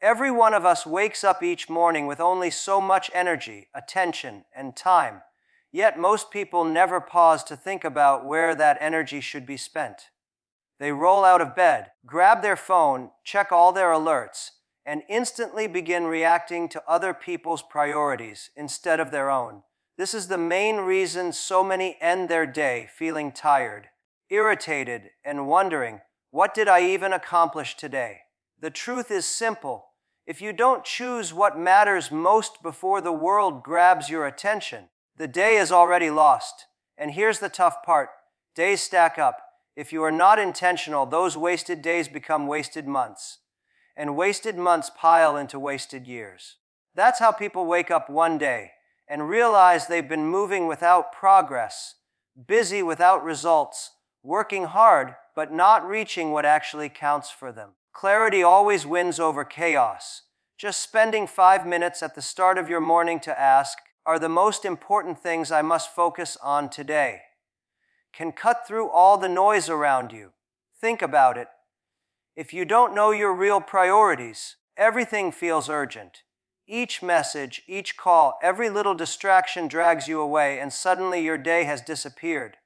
Every one of us wakes up each morning with only so much energy, attention, and time. Yet most people never pause to think about where that energy should be spent. They roll out of bed, grab their phone, check all their alerts, and instantly begin reacting to other people's priorities instead of their own. This is the main reason so many end their day feeling tired, irritated, and wondering, what did I even accomplish today? The truth is simple. If you don't choose what matters most before the world grabs your attention, the day is already lost. And here's the tough part. Days stack up. If you are not intentional, those wasted days become wasted months. And wasted months pile into wasted years. That's how people wake up one day and realize they've been moving without progress, busy without results, working hard but not reaching what actually counts for them. Clarity always wins over chaos. Just spending 5 minutes at the start of your morning to ask, are the most important things I must focus on today, can cut through all the noise around you. Think about it. If you don't know your real priorities, everything feels urgent. Each message, each call, every little distraction drags you away, and suddenly your day has disappeared.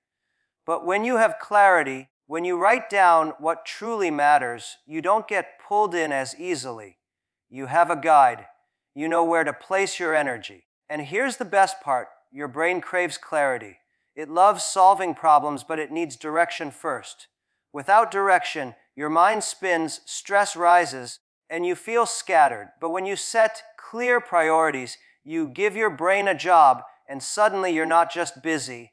But when you have clarity, when you write down what truly matters, you don't get pulled in as easily. You have a guide. You know where to place your energy. And here's the best part. Your brain craves clarity. It loves solving problems, but it needs direction first. Without direction, your mind spins, stress rises, and you feel scattered. But when you set clear priorities, you give your brain a job, and suddenly you're not just busy,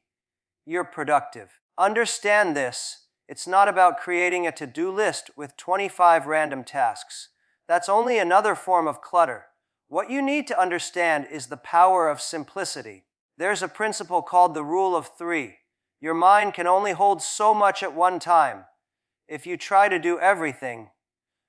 you're productive. Understand this. It's not about creating a to-do list with 25 random tasks. That's only another form of clutter. What you need to understand is the power of simplicity. There's a principle called the rule of 3. Your mind can only hold so much at one time. If you try to do everything,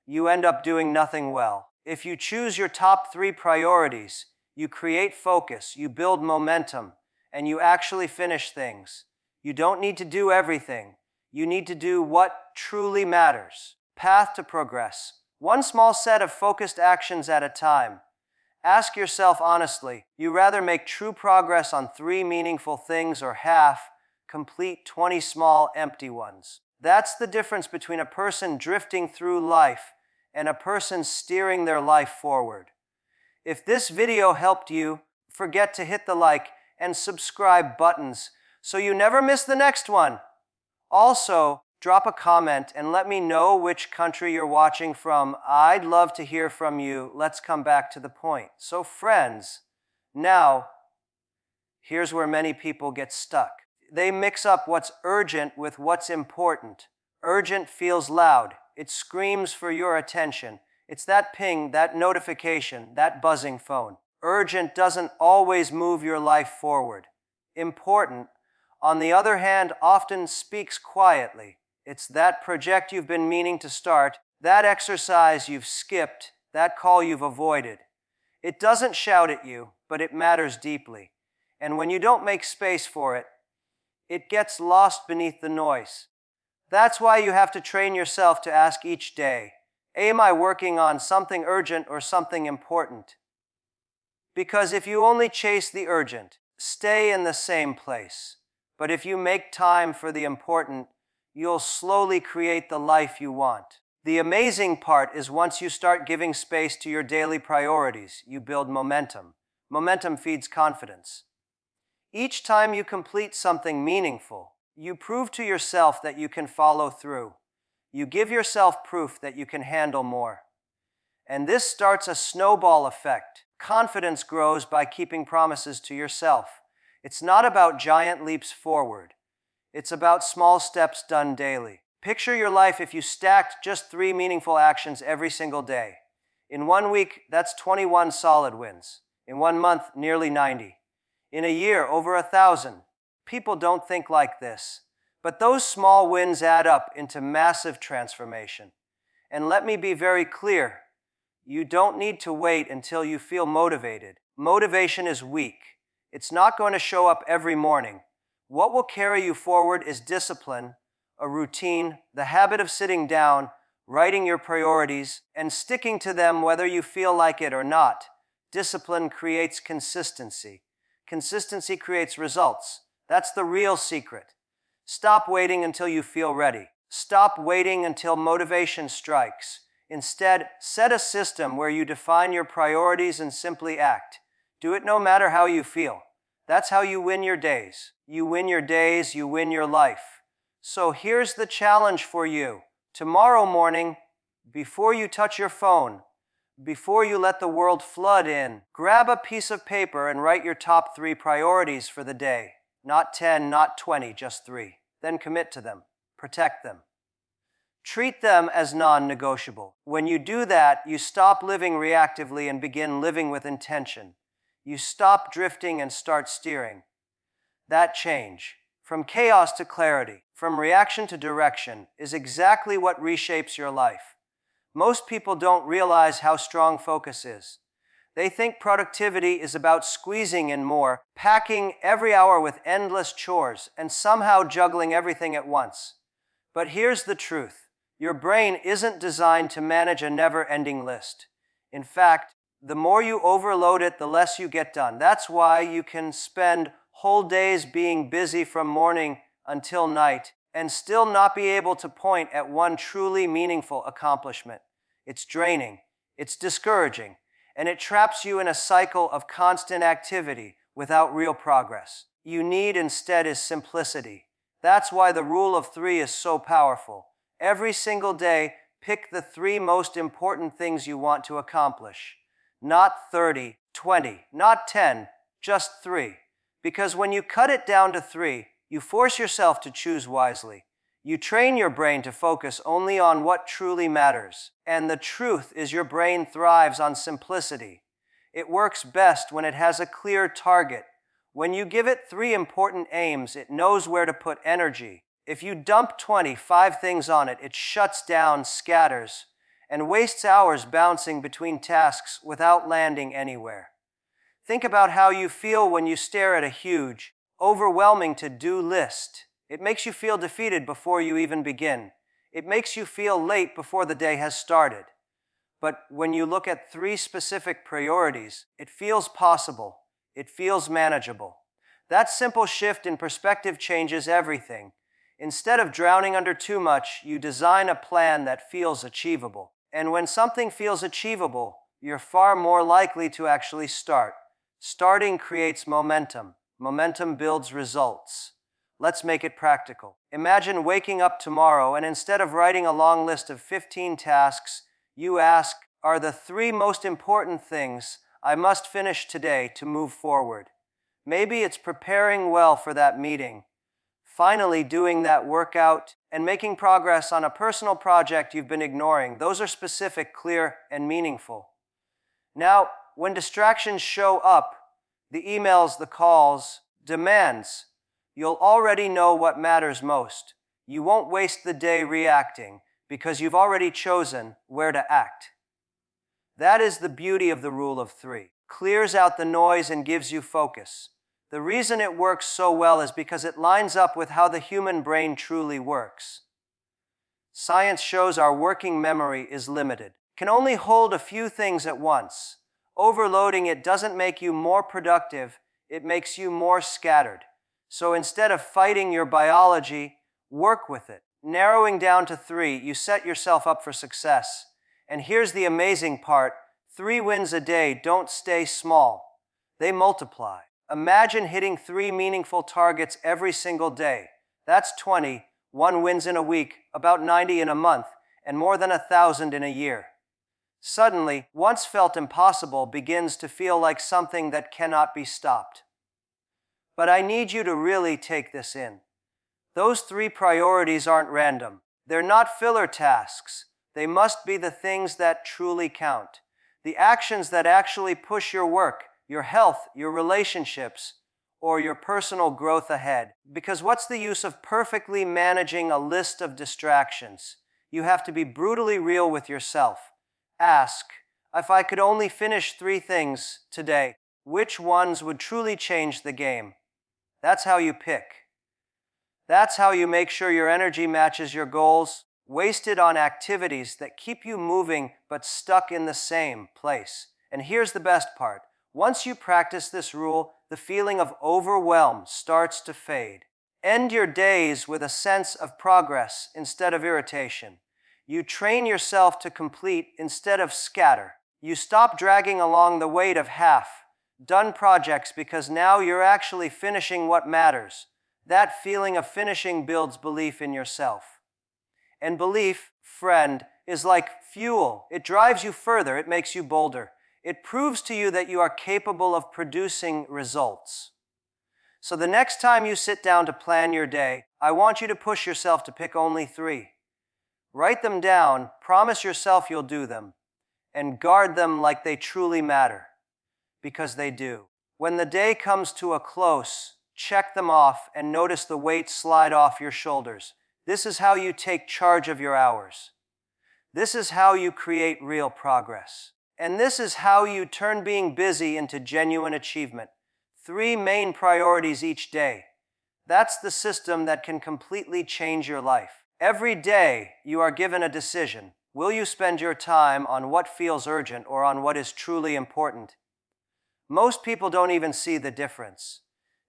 you end up doing nothing well. If you choose your top 3 priorities, you create focus, you build momentum, and you actually finish things. You don't need to do everything. You need to do what truly matters. Path to progress. One small set of focused actions at a time. Ask yourself honestly, you rather make true progress on 3 meaningful things or complete 20 small, empty ones? That's the difference between a person drifting through life and a person steering their life forward. If this video helped you, forget to hit the like and subscribe buttons so you never miss the next one. Also, drop a comment and let me know which country you're watching from. I'd love to hear from you. Let's come back to the point. So friends, now, here's where many people get stuck. They mix up what's urgent with what's important. Urgent feels loud. It screams for your attention. It's that ping, that notification, that buzzing phone. Urgent doesn't always move your life forward. Important, on the other hand, often speaks quietly. It's that project you've been meaning to start, that exercise you've skipped, that call you've avoided. It doesn't shout at you, but it matters deeply. And when you don't make space for it, it gets lost beneath the noise. That's why you have to train yourself to ask each day, am I working on something urgent or something important? Because if you only chase the urgent, stay in the same place. But if you make time for the important, you'll slowly create the life you want. The amazing part is once you start giving space to your daily priorities, you build momentum. Momentum feeds confidence. Each time you complete something meaningful, you prove to yourself that you can follow through. You give yourself proof that you can handle more. And this starts a snowball effect. Confidence grows by keeping promises to yourself. It's not about giant leaps forward. It's about small steps done daily. Picture your life if you stacked just 3 meaningful actions every single day. In 1 week, that's 21 solid wins. In 1 month, nearly 90. In a year, over 1,000. People don't think like this. But those small wins add up into massive transformation. And let me be very clear. You don't need to wait until you feel motivated. Motivation is weak. It's not going to show up every morning. What will carry you forward is discipline, a routine, the habit of sitting down, writing your priorities, and sticking to them whether you feel like it or not. Discipline creates consistency. Consistency creates results. That's the real secret. Stop waiting until you feel ready. Stop waiting until motivation strikes. Instead, set a system where you define your priorities and simply act. Do it no matter how you feel. That's how you win your days. You win your days, you win your life. So here's the challenge for you. Tomorrow morning, before you touch your phone, before you let the world flood in, grab a piece of paper and write your top 3 priorities for the day. Not 10, not 20, just 3. Then commit to them. Protect them. Treat them as non-negotiable. When you do that, you stop living reactively and begin living with intention. You stop drifting and start steering. That change, from chaos to clarity, from reaction to direction, is exactly what reshapes your life. Most people don't realize how strong focus is. They think productivity is about squeezing in more, packing every hour with endless chores, and somehow juggling everything at once. But here's the truth. Your brain isn't designed to manage a never-ending list. In fact, the more you overload it, the less you get done. That's why you can spend whole days being busy from morning until night and still not be able to point at one truly meaningful accomplishment. It's draining, it's discouraging, and it traps you in a cycle of constant activity without real progress. You need instead is simplicity. That's why the rule of 3 is so powerful. Every single day, pick the 3 most important things you want to accomplish. Not 30, 20, not 10, just 3. Because when you cut it down to 3, you force yourself to choose wisely. You train your brain to focus only on what truly matters. And the truth is your brain thrives on simplicity. It works best when it has a clear target. When you give it 3 important aims, it knows where to put energy. If you dump 25 things on it, it shuts down, scatters, and wastes hours bouncing between tasks without landing anywhere. Think about how you feel when you stare at a huge, overwhelming to-do list. It makes you feel defeated before you even begin. It makes you feel late before the day has started. But when you look at 3 specific priorities, it feels possible. It feels manageable. That simple shift in perspective changes everything. Instead of drowning under too much, you design a plan that feels achievable. And when something feels achievable, you're far more likely to actually start. Starting creates momentum. Momentum builds results. Let's make it practical. Imagine waking up tomorrow and instead of writing a long list of 15 tasks, you ask, are the 3 most important things I must finish today to move forward? Maybe it's preparing well for that meeting, finally doing that workout, and making progress on a personal project you've been ignoring. Those are specific, clear, and meaningful. Now, when distractions show up, the emails, the calls, demands, you'll already know what matters most. You won't waste the day reacting because you've already chosen where to act. That is the beauty of the rule of 3. Clears out the noise and gives you focus. The reason it works so well is because it lines up with how the human brain truly works. Science shows our working memory is limited, can only hold a few things at once. Overloading it doesn't make you more productive, it makes you more scattered. So instead of fighting your biology, work with it. Narrowing down to 3, you set yourself up for success. And here's the amazing part, 3 wins a day don't stay small. They multiply. Imagine hitting 3 meaningful targets every single day. That's 20, 1 wins in a week, about 90 in a month, and more than 1,000 in a year. Suddenly, once felt impossible begins to feel like something that cannot be stopped. But I need you to really take this in. Those 3 priorities aren't random. They're not filler tasks. They must be the things that truly count. The actions that actually push your work, your health, your relationships, or your personal growth ahead. Because what's the use of perfectly managing a list of distractions? You have to be brutally real with yourself. Ask, if I could only finish 3 things today, which ones would truly change the game? That's how you pick. That's how you make sure your energy matches your goals. wasted on activities that keep you moving but stuck in the same place. And here's the best part. Once you practice this rule, the feeling of overwhelm starts to fade. End your days with a sense of progress instead of irritation. You train yourself to complete instead of scatter. You stop dragging along the weight of half-done projects because now you're actually finishing what matters. That feeling of finishing builds belief in yourself. And belief, friend, is like fuel. It drives you further, it makes you bolder. It proves to you that you are capable of producing results. So the next time you sit down to plan your day, I want you to push yourself to pick only 3. Write them down, promise yourself you'll do them, and guard them like they truly matter, because they do. When the day comes to a close, check them off and notice the weight slide off your shoulders. This is how you take charge of your hours. This is how you create real progress. And this is how you turn being busy into genuine achievement. 3 main priorities each day. That's the system that can completely change your life. Every day you are given a decision. Will you spend your time on what feels urgent or on what is truly important? Most people don't even see the difference.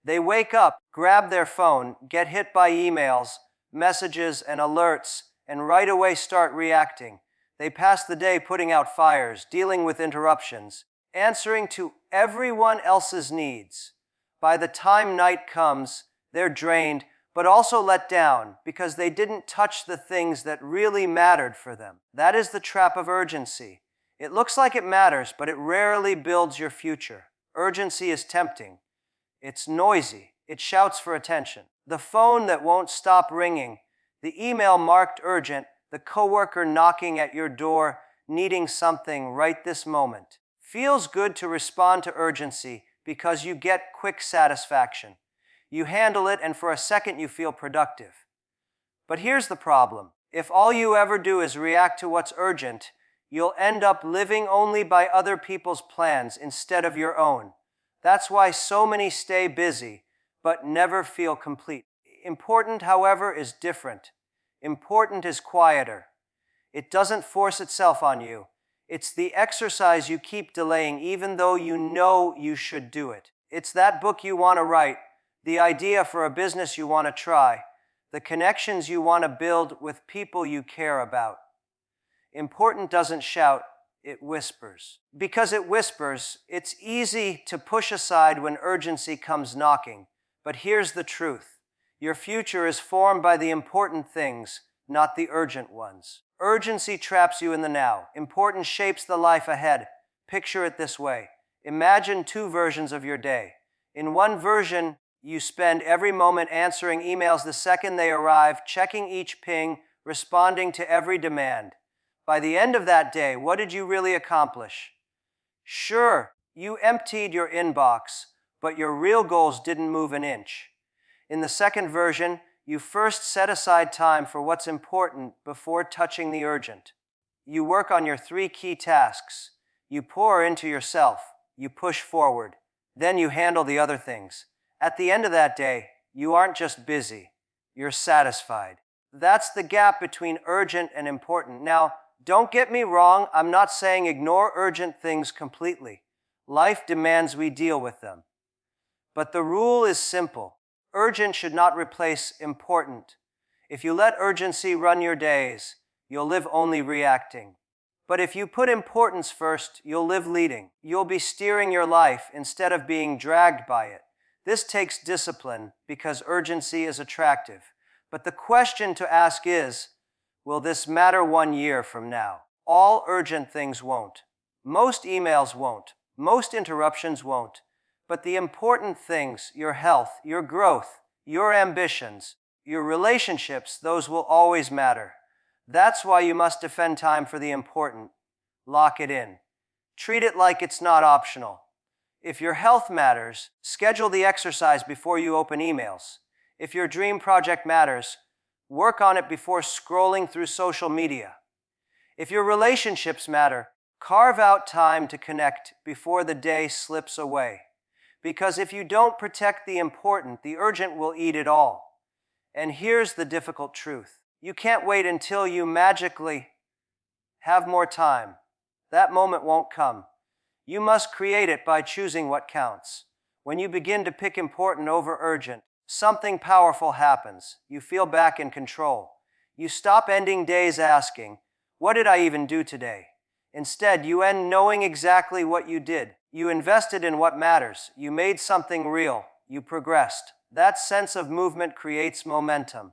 They wake up, grab their phone, get hit by emails, messages, and alerts, and right away start reacting. They pass the day putting out fires, dealing with interruptions, answering to everyone else's needs. By the time night comes, they're drained, but also let down because they didn't touch the things that really mattered for them. That is the trap of urgency. It looks like it matters, but it rarely builds your future. Urgency is tempting. It's noisy. It shouts for attention. The phone that won't stop ringing, the email marked urgent, the coworker knocking at your door, needing something right this moment. Feels good to respond to urgency because you get quick satisfaction. You handle it, and for a second you feel productive. But here's the problem. If all you ever do is react to what's urgent, you'll end up living only by other people's plans instead of your own. That's why so many stay busy, but never feel complete. Important, however, is different. Important is quieter. It doesn't force itself on you. It's the exercise you keep delaying even though you know you should do it. It's that book you want to write, the idea for a business you want to try, the connections you want to build with people you care about. Important doesn't shout, it whispers. Because it whispers, it's easy to push aside when urgency comes knocking. But here's the truth. Your future is formed by the important things, not the urgent ones. Urgency traps you in the now. Importance shapes the life ahead. Picture it this way. Imagine 2 versions of your day. In one version, you spend every moment answering emails the second they arrive, checking each ping, responding to every demand. By the end of that day, what did you really accomplish? Sure, you emptied your inbox, but your real goals didn't move an inch. In the second version, you first set aside time for what's important before touching the urgent. You work on your 3 key tasks. You pour into yourself. You push forward. Then you handle the other things. At the end of that day, you aren't just busy. You're satisfied. That's the gap between urgent and important. Now, don't get me wrong, I'm not saying ignore urgent things completely. Life demands we deal with them. But the rule is simple. Urgent should not replace important. If you let urgency run your days, you'll live only reacting. But if you put importance first, you'll live leading. You'll be steering your life instead of being dragged by it. This takes discipline because urgency is attractive. But the question to ask is, will this matter 1 year from now? All urgent things won't. Most emails won't. Most interruptions won't. But the important things, your health, your growth, your ambitions, your relationships, those will always matter. That's why you must defend time for the important. Lock it in. Treat it like it's not optional. If your health matters, schedule the exercise before you open emails. If your dream project matters, work on it before scrolling through social media. If your relationships matter, carve out time to connect before the day slips away. Because if you don't protect the important, the urgent will eat it all. And here's the difficult truth. You can't wait until you magically have more time. That moment won't come. You must create it by choosing what counts. When you begin to pick important over urgent, something powerful happens. You feel back in control. You stop ending days asking, "What did I even do today?" Instead, you end knowing exactly what you did. You invested in what matters. You made something real. You progressed. That sense of movement creates momentum,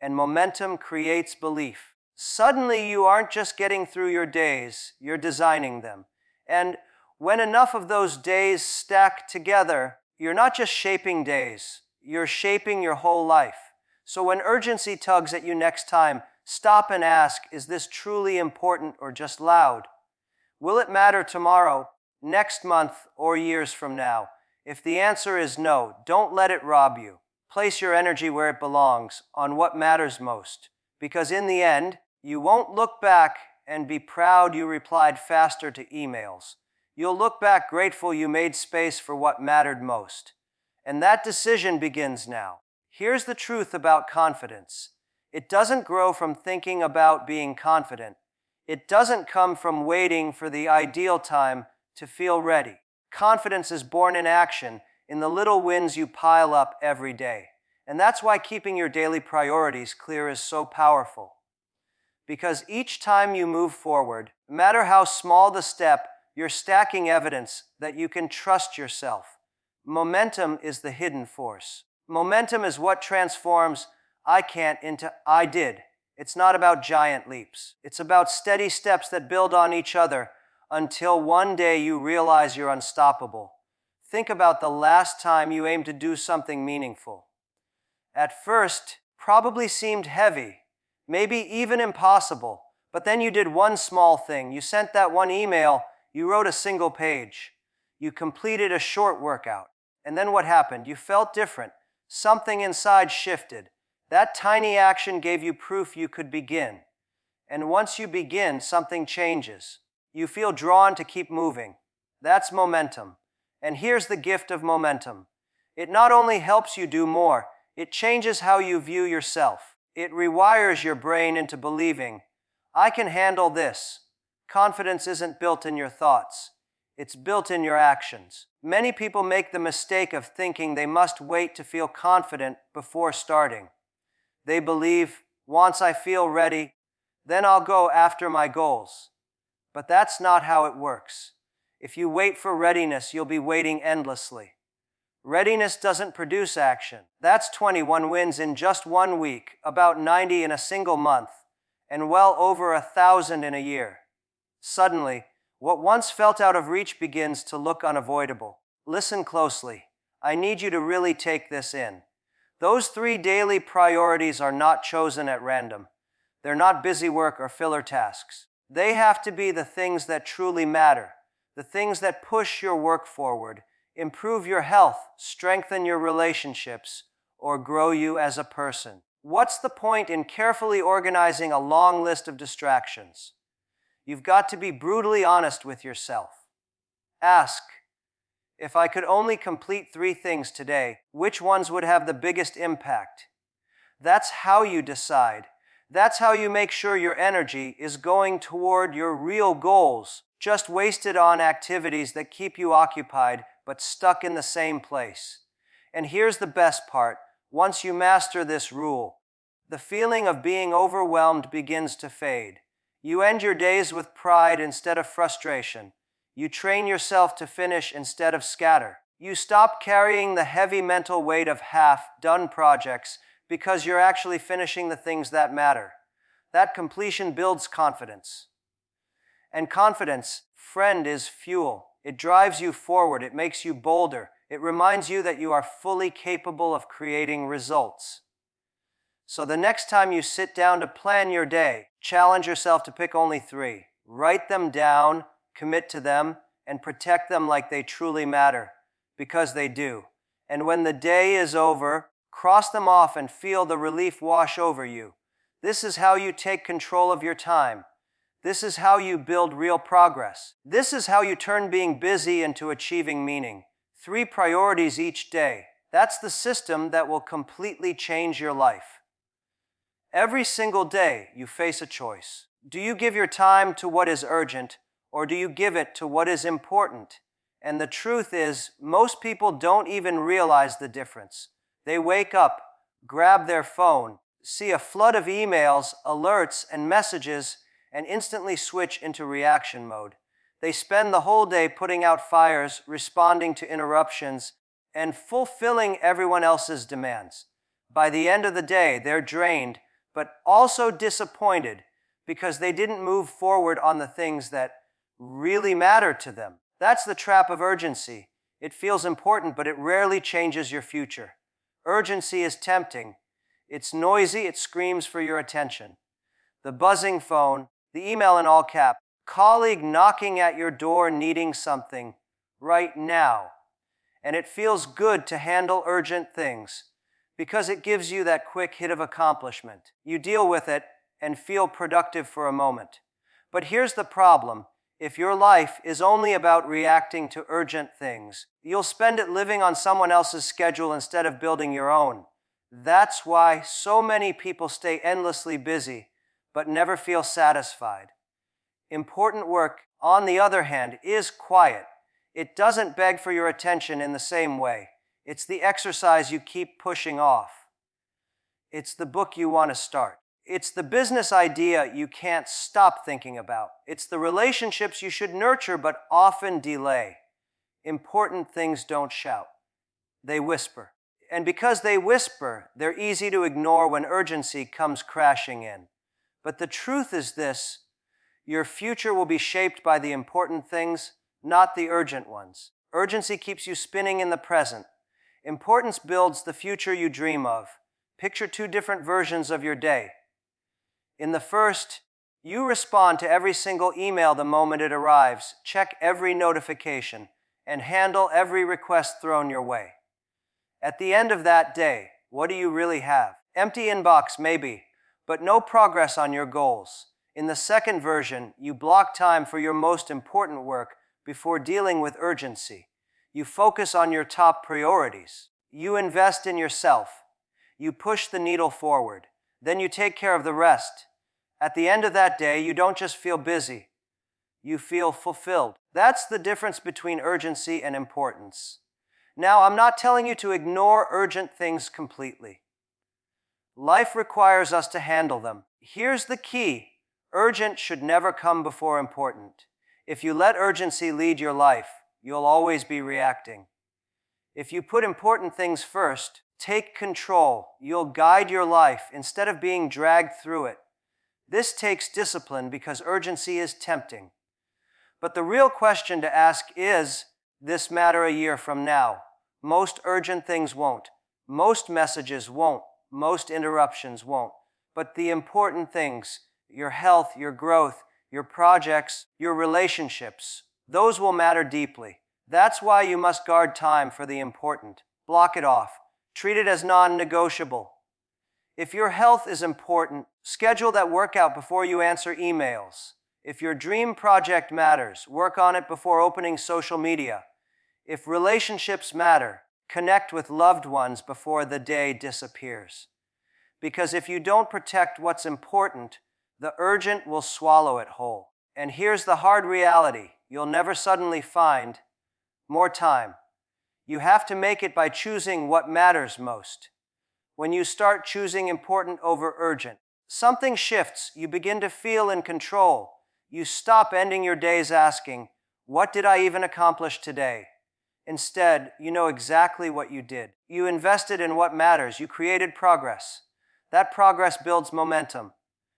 and momentum creates belief. Suddenly, you aren't just getting through your days, you're designing them. And when enough of those days stack together, you're not just shaping days, you're shaping your whole life. So when urgency tugs at you next time, stop and ask, is this truly important or just loud? Will it matter tomorrow, next month, or years from now? If the answer is no, don't let it rob you. Place your energy where it belongs, on what matters most. Because in the end, you won't look back and be proud you replied faster to emails. You'll look back grateful you made space for what mattered most. And that decision begins now. Here's the truth about confidence. It doesn't grow from thinking about being confident. It doesn't come from waiting for the ideal time to feel ready. Confidence is born in action, in the little wins you pile up every day. And that's why keeping your daily priorities clear is so powerful. Because each time you move forward, no matter how small the step, you're stacking evidence that you can trust yourself. Momentum is the hidden force. Momentum is what transforms "I can't" into "I did." It's not about giant leaps. It's about steady steps that build on each other until one day you realize you're unstoppable. Think about the last time you aimed to do something meaningful. At first, probably seemed heavy, maybe even impossible, but then you did one small thing. You sent that one email, you wrote a single page, you completed a short workout. And then what happened? You felt different. Something inside shifted. That tiny action gave you proof you could begin. And once you begin, something changes. You feel drawn to keep moving. That's momentum. And here's the gift of momentum. It not only helps you do more, it changes how you view yourself. It rewires your brain into believing, "I can handle this." Confidence isn't built in your thoughts. It's built in your actions. Many people make the mistake of thinking they must wait to feel confident before starting. They believe, once I feel ready, then I'll go after my goals. But that's not how it works. If you wait for readiness, you'll be waiting endlessly. Readiness doesn't produce action. That's 21 wins in just 1 week, about 90 in a single month, and well over 1,000 in a year. Suddenly, what once felt out of reach begins to look unavoidable. Listen closely. I need you to really take this in. Those 3 daily priorities are not chosen at random. They're not busy work or filler tasks. They have to be the things that truly matter, the things that push your work forward, improve your health, strengthen your relationships, or grow you as a person. What's the point in carefully organizing a long list of distractions? You've got to be brutally honest with yourself. Ask, if I could only complete 3 things today, which ones would have the biggest impact? That's how you decide. That's how you make sure your energy is going toward your real goals, just wasted on activities that keep you occupied but stuck in the same place. And here's the best part. Once you master this rule, the feeling of being overwhelmed begins to fade. You end your days with pride instead of frustration. You train yourself to finish instead of scatter. You stop carrying the heavy mental weight of half-done projects because you're actually finishing the things that matter. That completion builds confidence. And confidence, friend, is fuel. It drives you forward. It makes you bolder. It reminds you that you are fully capable of creating results. So the next time you sit down to plan your day, challenge yourself to pick only 3. Write them down, commit to them, and protect them like they truly matter, because they do. And when the day is over, cross them off and feel the relief wash over you. This is how you take control of your time. This is how you build real progress. This is how you turn being busy into achieving meaning. 3 priorities each day. That's the system that will completely change your life. Every single day, you face a choice. Do you give your time to what is urgent, or do you give it to what is important? And the truth is, most people don't even realize the difference. They wake up, grab their phone, see a flood of emails, alerts, and messages, and instantly switch into reaction mode. They spend the whole day putting out fires, responding to interruptions, and fulfilling everyone else's demands. By the end of the day, they're drained, but also disappointed because they didn't move forward on the things that really matter to them. That's the trap of urgency. It feels important, but it rarely changes your future. Urgency is tempting. It's noisy, it screams for your attention. The buzzing phone, the email in all caps, colleague knocking at your door needing something right now. And it feels good to handle urgent things because it gives you that quick hit of accomplishment. You deal with it and feel productive for a moment. But here's the problem. If your life is only about reacting to urgent things, you'll spend it living on someone else's schedule instead of building your own. That's why so many people stay endlessly busy but never feel satisfied. Important work, on the other hand, is quiet. It doesn't beg for your attention in the same way. It's the exercise you keep pushing off. It's the book you want to start. It's the business idea you can't stop thinking about. It's the relationships you should nurture but often delay. Important things don't shout. They whisper. And because they whisper, they're easy to ignore when urgency comes crashing in. But the truth is this: your future will be shaped by the important things, not the urgent ones. Urgency keeps you spinning in the present. Importance builds the future you dream of. Picture two different versions of your day. In the first, you respond to every single email the moment it arrives, check every notification, and handle every request thrown your way. At the end of that day, what do you really have? Empty inbox, maybe, but no progress on your goals. In the second version, you block time for your most important work before dealing with urgency. You focus on your top priorities. You invest in yourself. You push the needle forward. Then you take care of the rest. At the end of that day, you don't just feel busy. You feel fulfilled. That's the difference between urgency and importance. Now, I'm not telling you to ignore urgent things completely. Life requires us to handle them. Here's the key. Urgent should never come before important. If you let urgency lead your life, you'll always be reacting. If you put important things first, take control, you'll guide your life instead of being dragged through it. This takes discipline because urgency is tempting. But the real question to ask is, this matter a year from now? Most urgent things won't. Most messages won't. Most interruptions won't. But the important things, your health, your growth, your projects, your relationships, those will matter deeply. That's why you must guard time for the important. Block it off. Treat it as non-negotiable. If your health is important, schedule that workout before you answer emails. If your dream project matters, work on it before opening social media. If relationships matter, connect with loved ones before the day disappears. Because if you don't protect what's important, the urgent will swallow it whole. And here's the hard reality: you'll never suddenly find more time. You have to make it by choosing what matters most. When you start choosing important over urgent, something shifts. You begin to feel in control. You stop ending your days asking, "What did I even accomplish today?" Instead, you know exactly what you did. You invested in what matters. You created progress. That progress builds momentum,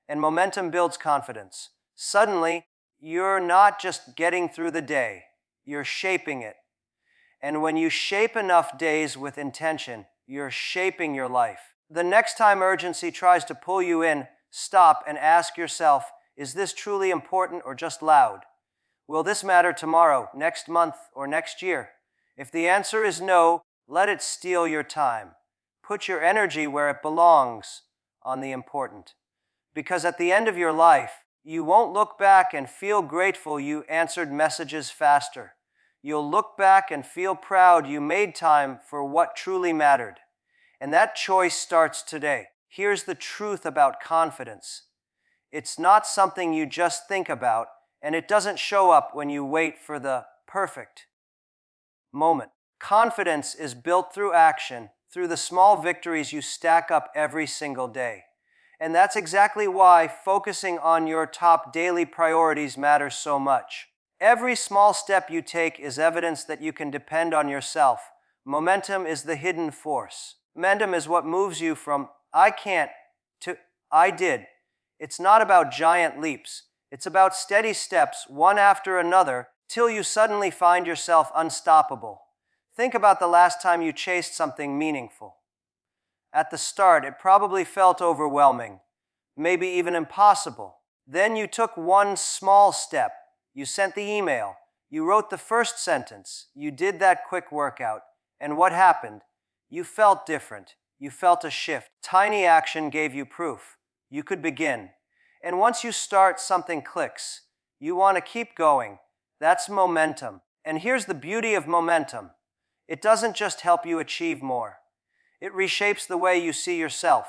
and momentum builds confidence. Suddenly, you're not just getting through the day, you're shaping it. And when you shape enough days with intention, you're shaping your life. The next time urgency tries to pull you in, stop and ask yourself, is this truly important or just loud? Will this matter tomorrow, next month, or next year? If the answer is no, let it steal your time. Put your energy where it belongs, on the important. Because at the end of your life, you won't look back and feel grateful you answered messages faster. You'll look back and feel proud you made time for what truly mattered. And that choice starts today. Here's the truth about confidence. It's not something you just think about, and it doesn't show up when you wait for the perfect moment. Confidence is built through action, through the small victories you stack up every single day. And that's exactly why focusing on your top daily priorities matters so much. Every small step you take is evidence that you can depend on yourself. Momentum is the hidden force. Momentum is what moves you from I can't to I did. It's not about giant leaps. It's about steady steps, one after another, till you suddenly find yourself unstoppable. Think about the last time you chased something meaningful. At the start, it probably felt overwhelming, maybe even impossible. Then you took one small step. You sent the email. You wrote the first sentence. You did that quick workout. And what happened? You felt different. You felt a shift. Tiny action gave you proof. You could begin. And once you start, something clicks. You want to keep going. That's momentum. And here's the beauty of momentum. It doesn't just help you achieve more. It reshapes the way you see yourself.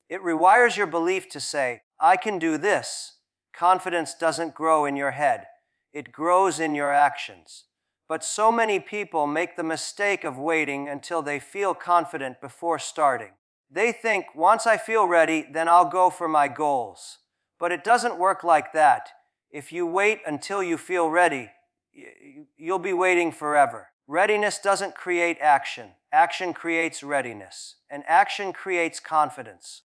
It rewires your belief to say, I can do this. Confidence doesn't grow in your head. It grows in your actions. But so many people make the mistake of waiting until they feel confident before starting. They think, once I feel ready, then I'll go for my goals. But it doesn't work like that. If you wait until you feel ready, you'll be waiting forever. Readiness doesn't create action. Action creates readiness. And action creates confidence.